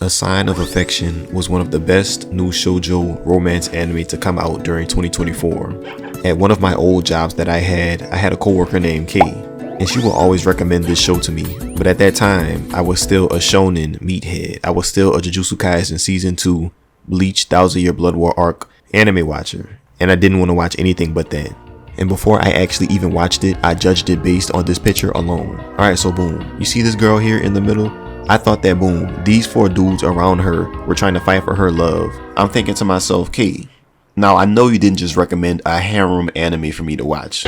A Sign of Affection was one of the best new shoujo romance anime to come out during 2024. At one of my old jobs that I had a coworker named Kay, and she will always recommend this show to me. But at that time, I was still a shonen meathead. I was still a Jujutsu Kaisen Season 2, Bleach, 1000 Year Blood War arc anime watcher, and I didn't want to watch anything but that. And before I actually even watched it, I judged it based on this picture alone. Alright, so boom, you see this girl here in the middle? I thought that boom, these 4 dudes around her were trying to fight for her love. I'm thinking to myself, Kay, now I know you didn't just recommend a harem anime for me to watch.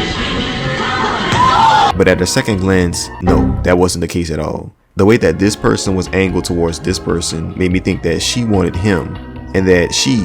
But at a second glance, no, that wasn't the case at all. The way that this person was angled towards this person made me think that she wanted him, and that she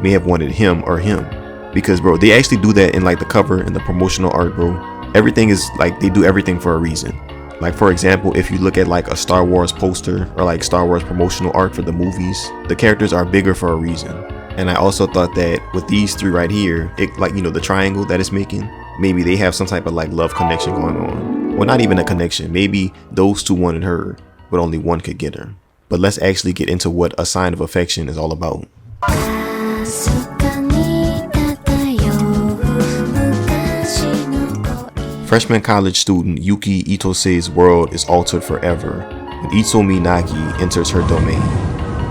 may have wanted him or him. Because bro, they actually do that in like the cover and the promotional art, bro. Everything is like, they do everything for a reason. Like for example, if you look at like a Star Wars poster or like Star Wars promotional art for the movies, the characters are bigger for a reason. And I also thought that with these 3 right here, it, like, you know, the triangle that it's making, maybe they have some type of like love connection going on. Well, not even a connection. Maybe those 2 wanted her, but only one could get her. But let's actually get into what A Sign of Affection is all about. Freshman college student Yuki Itose's world is altered forever when Itsuomi Nagi enters her domain,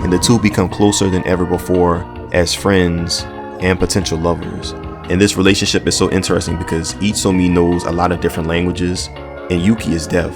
and the 2 become closer than ever before as friends and potential lovers. And this relationship is so interesting because Itsuomi knows a lot of different languages and Yuki is deaf.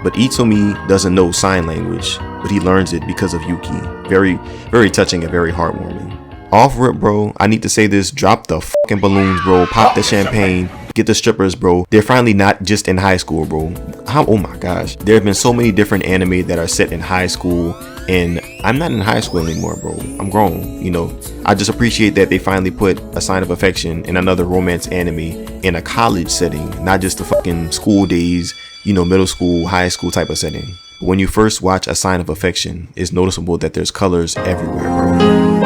But Itsuomi doesn't know sign language, but he learns it because of Yuki. Very, very touching and very heartwarming. Off rip, bro, I need to say this, drop the fucking balloons, bro, pop the champagne, get the strippers, bro. They're finally not just in high school, bro. Oh my gosh, there have been so many different anime that are set in high school, and I'm not in high school anymore, bro. I'm grown, you know. I just appreciate that they finally put A Sign of Affection in another romance anime in a college setting, not just the fucking school days, you know, middle school, high school type of setting. But when you first watch A Sign of Affection, it's noticeable that there's colors everywhere, bro.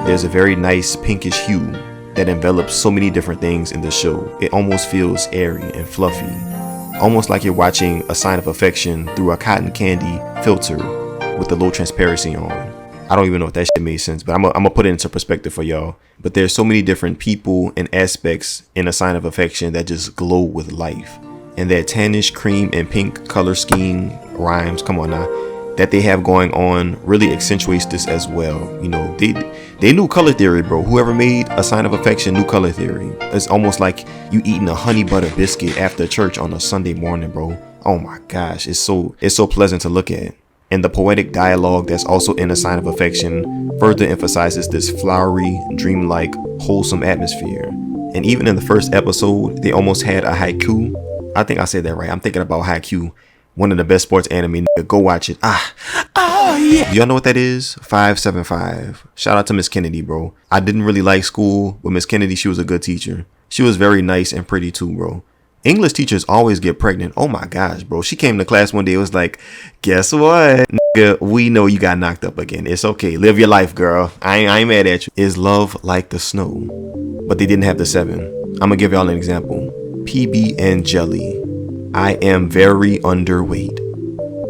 There's a very nice pinkish hue that envelops so many different things in the show. It almost feels airy and fluffy, almost like you're watching A Sign of Affection through a cotton candy filter with the low transparency on. I don't even know if that shit made sense, but I'm gonna put it into perspective for y'all. But there's so many different people and aspects in A Sign of Affection that just glow with life. And that tannish cream and pink color scheme rhymes, come on now, that they have going on really accentuates this as well. You know, they knew color theory, bro. Whoever made A Sign of Affection knew color theory. It's almost like you eating a honey butter biscuit after church on a Sunday morning, bro. Oh my gosh, it's so pleasant to look at. And the poetic dialogue that's also in A Sign of Affection further emphasizes this flowery, dreamlike, wholesome atmosphere. And even in the first episode, they almost had a haiku. I think I said that right. I'm thinking about haiku. One of the best sports anime. Go watch it. Yeah. Do y'all know what that is? 575. Shout out to Miss Kennedy, bro. I didn't really like school, but Miss Kennedy, she was a good teacher. She was very nice and pretty too, bro. English teachers always get pregnant. Oh my gosh, bro. She came to class one day. It was like, guess what? Nigga, we know you got knocked up again. It's okay. Live your life, girl. I ain't mad at you. Is love like the snow? But they didn't have the 7. I'm gonna give y'all an example. PB and jelly. I am very underweight.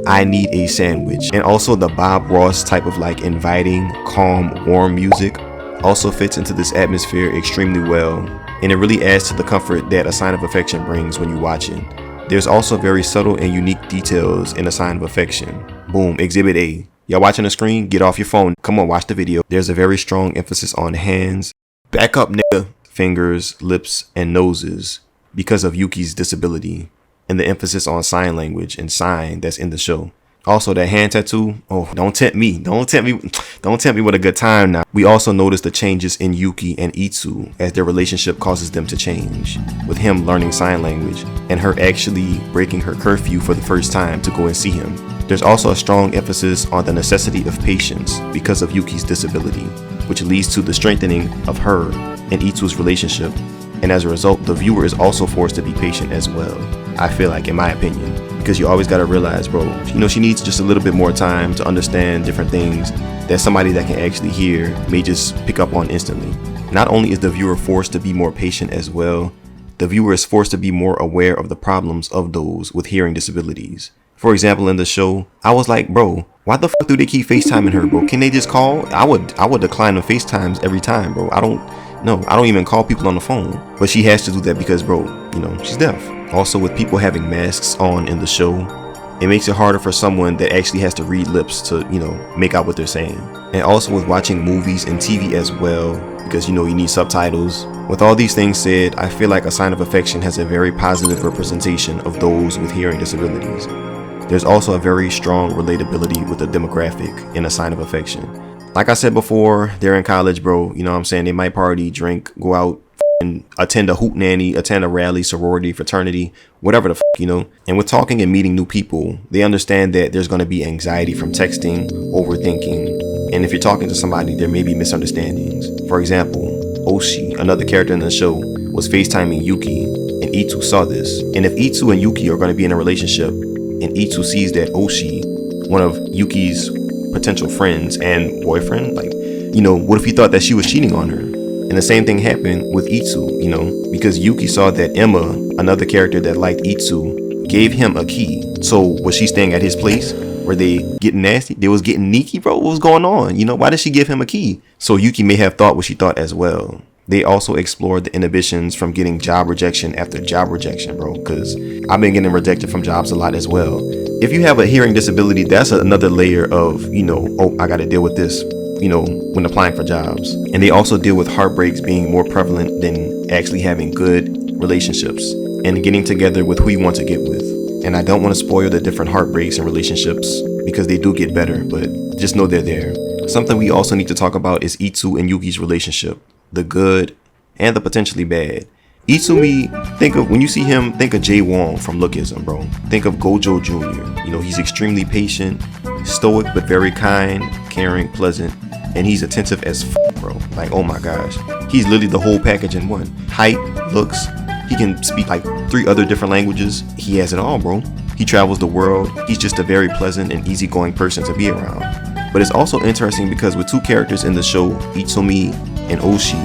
I need a sandwich. And also the Bob Ross type of like inviting, calm, warm music also fits into this atmosphere extremely well. And it really adds to the comfort that A Sign of Affection brings when you watch it. There's also very subtle and unique details in A Sign of Affection. Boom, Exhibit A. Y'all watching the screen? Get off your phone. Come on, watch the video. There's a very strong emphasis on hands. Back up, nigga. Fingers, lips, and noses because of Yuki's disability. And the emphasis on sign language and sign that's in the show. Also that hand tattoo, oh, don't tempt me with a good time now. We also notice the changes in Yuki and Itsu as their relationship causes them to change, with him learning sign language and her actually breaking her curfew for the first time to go and see him. There's also a strong emphasis on the necessity of patience because of Yuki's disability, which leads to the strengthening of her and Itsu's relationship. And as a result, the viewer is also forced to be patient as well. I feel like, in my opinion, because you always got to realize, bro, you know, she needs just a little bit more time to understand different things that somebody that can actually hear may just pick up on instantly. Not only is the viewer forced to be more patient as well, the viewer is forced to be more aware of the problems of those with hearing disabilities. For example, in the show, I was like, bro, why the fuck do they keep FaceTiming her, bro? Can they just call? I would decline the FaceTimes every time, bro. I don't even call people on the phone. But she has to do that because, bro, she's deaf. Also, with people having masks on in the show, it makes it harder for someone that actually has to read lips to, make out what they're saying. And also with watching movies and TV as well, because, you need subtitles. With all these things said, I feel like A Sign of Affection has a very positive representation of those with hearing disabilities. There's also a very strong relatability with the demographic in A Sign of Affection. Like I said before, they're in college, bro. You know what I'm saying? They might party, drink, go out, and attend a hootenanny, attend a rally, sorority, fraternity, whatever the fuck, And with talking and meeting new people, they understand that there's going to be anxiety from texting, overthinking, and if you're talking to somebody, there may be misunderstandings. For example, Oshi, another character in the show, was FaceTiming Yuki, and Itsu saw this. And if Itsu and Yuki are going to be in a relationship, and Itsu sees that Oshi, one of Yuki's potential friends and boyfriend, what if he thought that she was cheating on her? And the same thing happened with Itsu, because Yuki saw that Emma, another character that liked Itsu, gave him a key. So was she staying at his place? Were they getting nasty? They was getting sneaky, bro? What was going on? Why did she give him a key? So Yuki may have thought what she thought as well. They also explored the inhibitions from getting job rejection after job rejection, bro, because I've been getting rejected from jobs a lot as well. If you have a hearing disability, that's another layer of, I got to deal with this, when applying for jobs. And they also deal with heartbreaks being more prevalent than actually having good relationships and getting together with who you want to get with. And I don't want to spoil the different heartbreaks and relationships because they do get better, but just know they're there. Something we also need to talk about is Itsu and Yuki's relationship. The good and the potentially bad. Itsuomi, when you see him, think of Jay Wong from Lookism, bro. Think of Gojo Jr. He's extremely patient, stoic, but very kind, caring, pleasant, and he's attentive as bro. Like, oh my gosh. He's literally the whole package in one. Height, looks, he can speak like 3 other different languages. He has it all, bro. He travels the world. He's just a very pleasant and easygoing person to be around. But it's also interesting because with 2 characters in the show, Itsuomi and Oshi,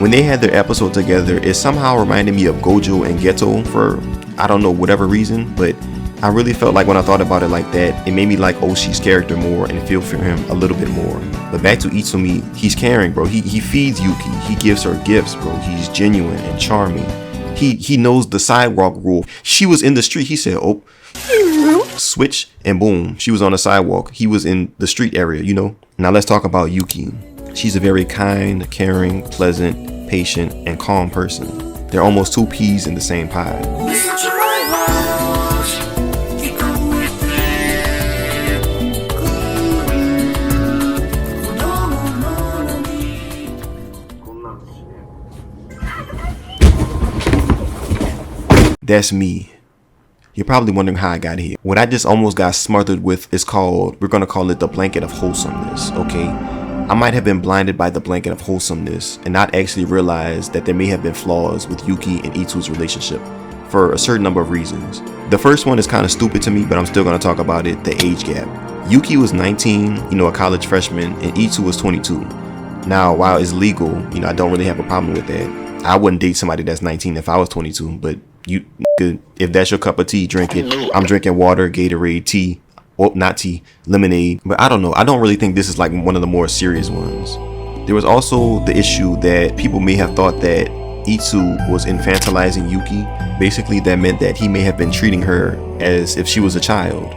when they had their episode together, it somehow reminded me of Gojo and Geto for, I don't know, whatever reason, but I really felt like when I thought about it like that, it made me like Oshi's character more and feel for him a little bit more. But back to Itsuomi, he's caring, bro. He feeds Yuki. He gives her gifts, bro. He's genuine and charming. He knows the sidewalk rule. She was in the street. He said, oh, switch, and boom, she was on the sidewalk. He was in the street area, Now let's talk about Yuki. She's a very kind, caring, pleasant, patient, and calm person. They're almost 2 peas in the same pie. That's me. You're probably wondering how I got here. What I just almost got smothered with is we're going to call it the blanket of wholesomeness, okay? I might have been blinded by the blanket of wholesomeness and not actually realize that there may have been flaws with Yuki and Itsu's relationship for a certain number of reasons. The first one is kind of stupid to me, but I'm still going to talk about it, the age gap. Yuki was 19, a college freshman, and Itsu was 22. Now, while it's legal, I don't really have a problem with that. I wouldn't date somebody that's 19 if I was 22, but if that's your cup of tea, drink it. I'm drinking water, Gatorade, tea. Well, not tea, lemonade. But I don't know. I don't really think this is like one of the more serious ones. There was also the issue that people may have thought that Itsu was infantilizing Yuki. Basically, that meant that he may have been treating her as if she was a child.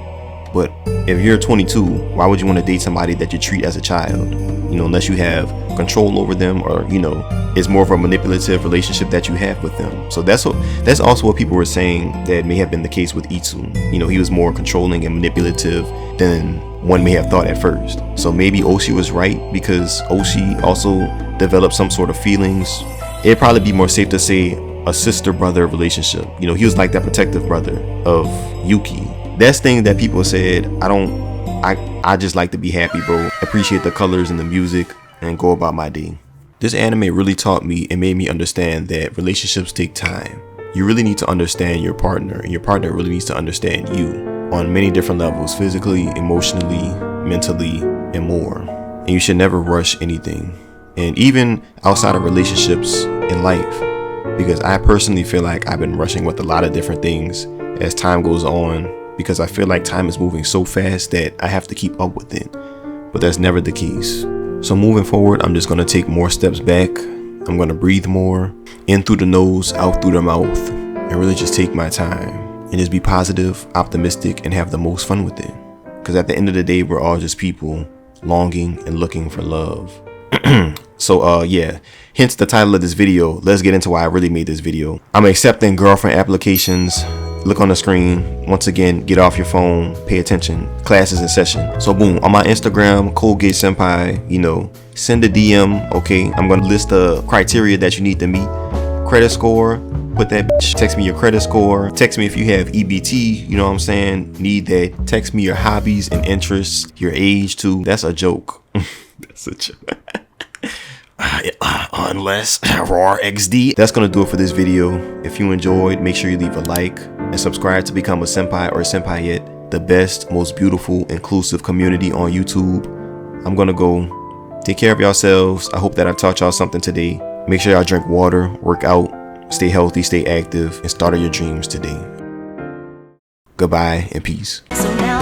But if you're 22, why would you want to date somebody that you treat as a child? Unless you have control over them or, it's more of a manipulative relationship that you have with them. So that's also what people were saying that may have been the case with Itsu. He was more controlling and manipulative than one may have thought at first. So maybe Oshi was right because Oshi also developed some sort of feelings. It'd probably be more safe to say a sister-brother relationship. He was like that protective brother of Yuki. That's thing that people said, I just like to be happy, bro. Appreciate the colors and the music and go about my day. This anime really taught me and made me understand that relationships take time. You really need to understand your partner, and your partner really needs to understand you on many different levels, physically, emotionally, mentally, and more. And you should never rush anything. And even outside of relationships in life, because I personally feel like I've been rushing with a lot of different things as time goes on, because I feel like time is moving so fast that I have to keep up with it, but that's never the case. So moving forward, I'm just going to take more steps back. I'm going to breathe more, in through the nose, out through the mouth, and really just take my time and just be positive, optimistic, and have the most fun with it. Because at the end of the day, we're all just people longing and looking for love. So yeah, hence the title of this video. Let's get into why I really made this video. I'm accepting girlfriend applications. Look on the screen. Once again, get off your phone, pay attention. Class is in session. So boom, on my Instagram, Colgate-Senpai, you know, send a DM, okay? I'm gonna list the criteria that you need to meet. Credit score, put that bitch. Text me your credit score. Text me if you have EBT, you know what I'm saying? Need that. Text me your hobbies and interests, your age too. That's a joke. That's a joke. Unless raw XD. That's gonna do it for this video. If you enjoyed, make sure you leave a like and subscribe to become a senpai or a senpaiette, the best, most beautiful, inclusive community on YouTube. I'm gonna go. Take care of yourselves. I hope that I taught y'all something today. Make sure y'all drink water, work out, stay healthy, stay active, and start your dreams today. Goodbye and peace. So now